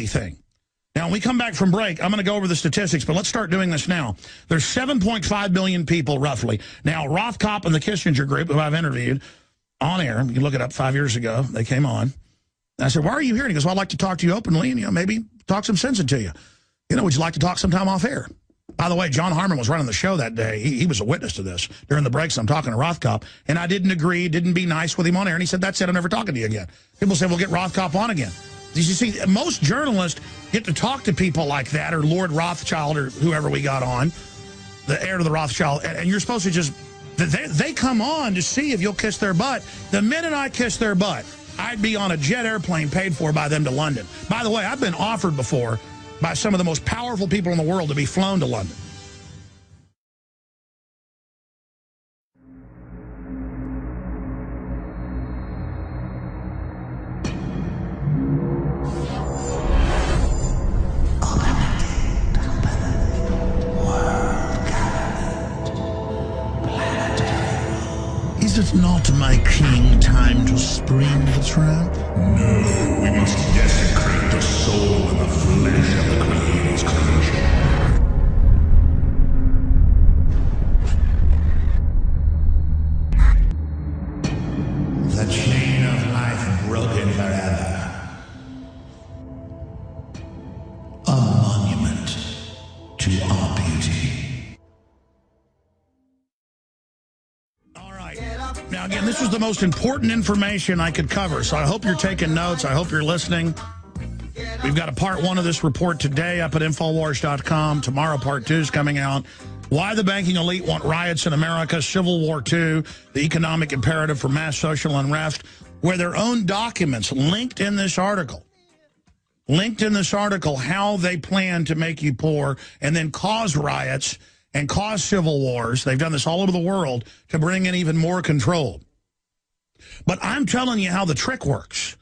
thing. Now, when we come back from break, I'm going to go over the statistics, but let's start doing this now. There's 7.5 billion people, roughly. Now, Rothkopf and the Kissinger group, who I've interviewed on air, you can look it up 5 years ago, they came on. And I said, why are you here? And he goes, well, I'd like to talk to you openly and, maybe talk some sense into you. Would you like to talk sometime off air? By the way, John Harmon was running the show that day. He was a witness to this. During the breaks, I'm talking to Rothkopf, and I didn't agree, didn't be nice with him on air. And he said, that's it, I'm never talking to you again. People said, we'll get Rothkopf on again. You see, most journalists get to talk to people like that, or Lord Rothschild, or whoever we got on, the heir to the Rothschild, and you're supposed to just, they come on to see if you'll kiss their butt. The minute I kiss their butt, I'd be on a jet airplane paid for by them to London. By the way, I've been offered before by some of the most powerful people in the world to be flown to London. Is it not, my king, time to spring the trap? No, we must desecrate the soul and the flesh of the Creator's creation. The chain of life broken forever. A monument to our beauty. Now, again, this was the most important information I could cover, so I hope you're taking notes. I hope you're listening. We've got a part 1 of this report today up at Infowars.com. Tomorrow, part 2 is coming out. Why the banking elite want riots in America, Civil War II, the economic imperative for mass social unrest, where their own documents linked in this article, how they plan to make you poor and then cause riots and cause civil wars. They've done this all over the world to bring in even more control. But I'm telling you how the trick works.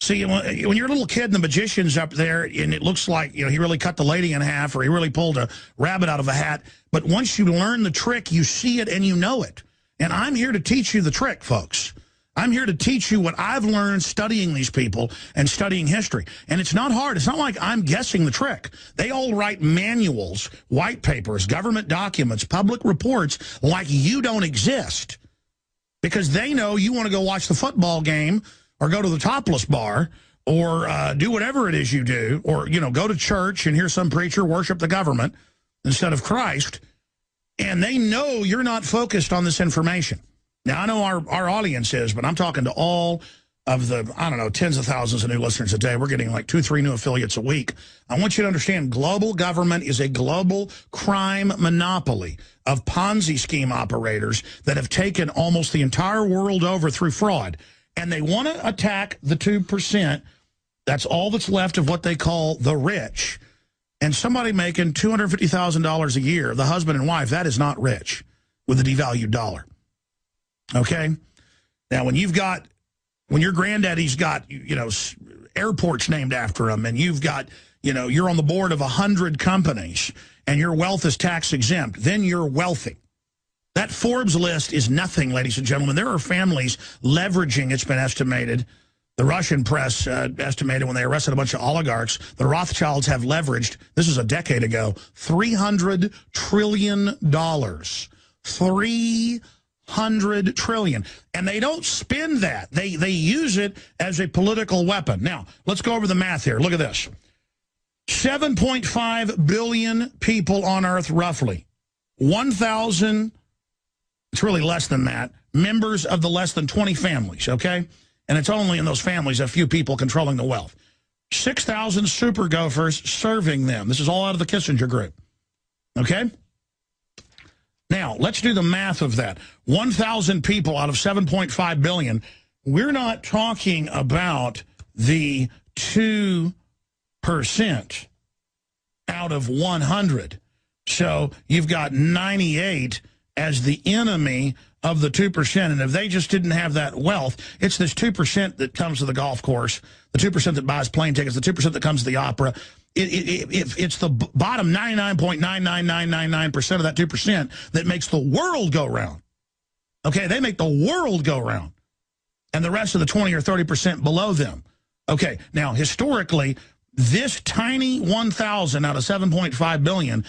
See, when you're a little kid and the magician's up there and it looks like, he really cut the lady in half or he really pulled a rabbit out of a hat. But once you learn the trick, you see it and you know it. And I'm here to teach you the trick, folks. I'm here to teach you what I've learned studying these people and studying history. And it's not hard. It's not like I'm guessing the trick. They all write manuals, white papers, government documents, public reports like you don't exist. Because they know you want to go watch the football game or go to the topless bar or do whatever it is you do, or, go to church and hear some preacher worship the government instead of Christ. And they know you're not focused on this information. Now, I know our audience is, but I'm talking to all of the, I don't know, tens of thousands of new listeners a day. We're getting like 2-3 new affiliates a week. I want you to understand global government is a global crime monopoly of Ponzi scheme operators that have taken almost the entire world over through fraud. And they want to attack the 2%. That's all that's left of what they call the rich. And somebody making $250,000 a year, the husband and wife, that is not rich with a devalued dollar. Okay? Now, when your granddaddy's got, airports named after him, and you've got, you're on the board of 100 companies, and your wealth is tax exempt, then you're wealthy. That Forbes list is nothing, ladies and gentlemen. There are families leveraging, it's been estimated, the Russian press estimated when they arrested a bunch of oligarchs, the Rothschilds have leveraged, this is a decade ago, $300 trillion. $300 trillion. And they don't spend that. They use it as a political weapon. Now, let's go over the math here. Look at this. 7.5 billion people on Earth, roughly. 1,000, it's really less than that, members of the less than 20 families, okay? And it's only in those families a few people controlling the wealth. 6,000 super gophers serving them. This is all out of the Kissinger group, okay? Now, let's do the math of that. 1,000 people out of 7.5 billion. We're not talking about the 2% out of 100. So you've got 98 as the enemy of the 2%. And if they just didn't have that wealth, it's this 2% that comes to the golf course, the 2% that buys plane tickets, the 2% that comes to the opera. It's the bottom 99.99999% of that 2% that makes the world go round. Okay, they make the world go round. And the rest of the 20 or 30% below them. Okay, now, historically, This tiny 1,000 out of 7.5 billion,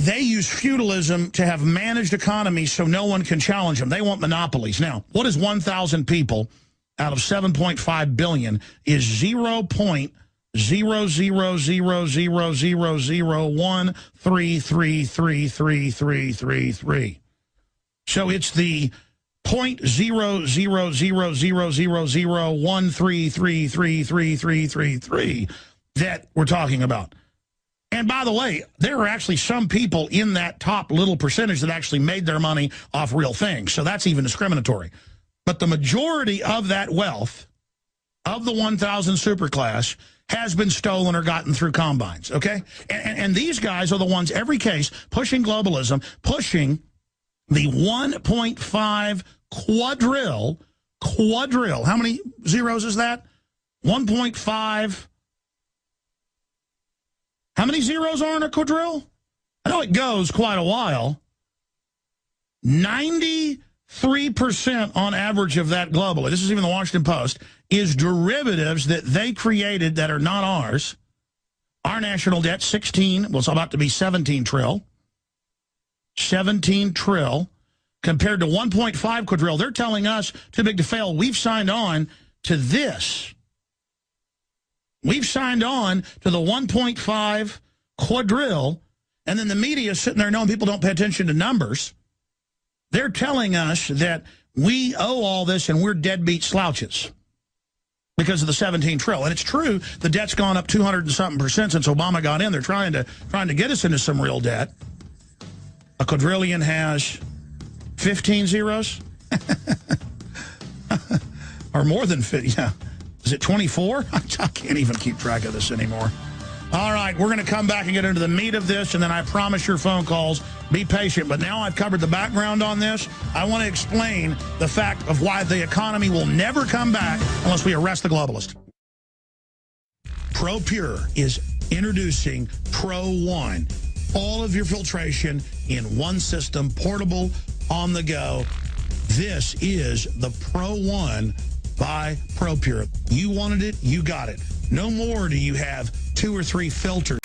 they use feudalism to have managed economies so no one can challenge them. They want monopolies. Now, what is 1,000 people out of 7.5 billion is 0.0000001333333. So it's the 0.0000001333333 that we're talking about. And by the way, there are actually some people in that top little percentage that actually made their money off real things. So that's even discriminatory. But the majority of that wealth, of the 1,000 superclass, has been stolen or gotten through combines, okay? And these guys are the ones, every case, pushing globalism, pushing the 1.5 quadrille. How many zeros is that? 1.5. How many zeros are in a quadrille? I know it goes quite a while. 93% on average of that globally, this is even the Washington Post, is derivatives that they created that are not ours. Our national debt, 16, well, it's about to be 17 trill. 17 trill compared to 1.5 quadrille. They're telling us, too big to fail, we've signed on to this. We've signed on to the 1.5 quadrille, and then the media is sitting there knowing people don't pay attention to numbers. They're telling us that we owe all this and we're deadbeat slouches because of the 17 trill. And it's true, the debt's gone up 200 and something percent since Obama got in. They're trying to get us into some real debt. A quadrillion has 15 zeros? Or more than 50, yeah. Is it 24? I can't even keep track of this anymore. All right, we're going to come back and get into the meat of this, and then I promise your phone calls. Be patient. But now I've covered the background on this, I want to explain the fact of why the economy will never come back unless we arrest the globalist. ProPure is introducing Pro One. All of your filtration in one system, portable, on the go. This is the Pro One by ProPure. You wanted it, you got it. No more do you have 2 or 3 filters.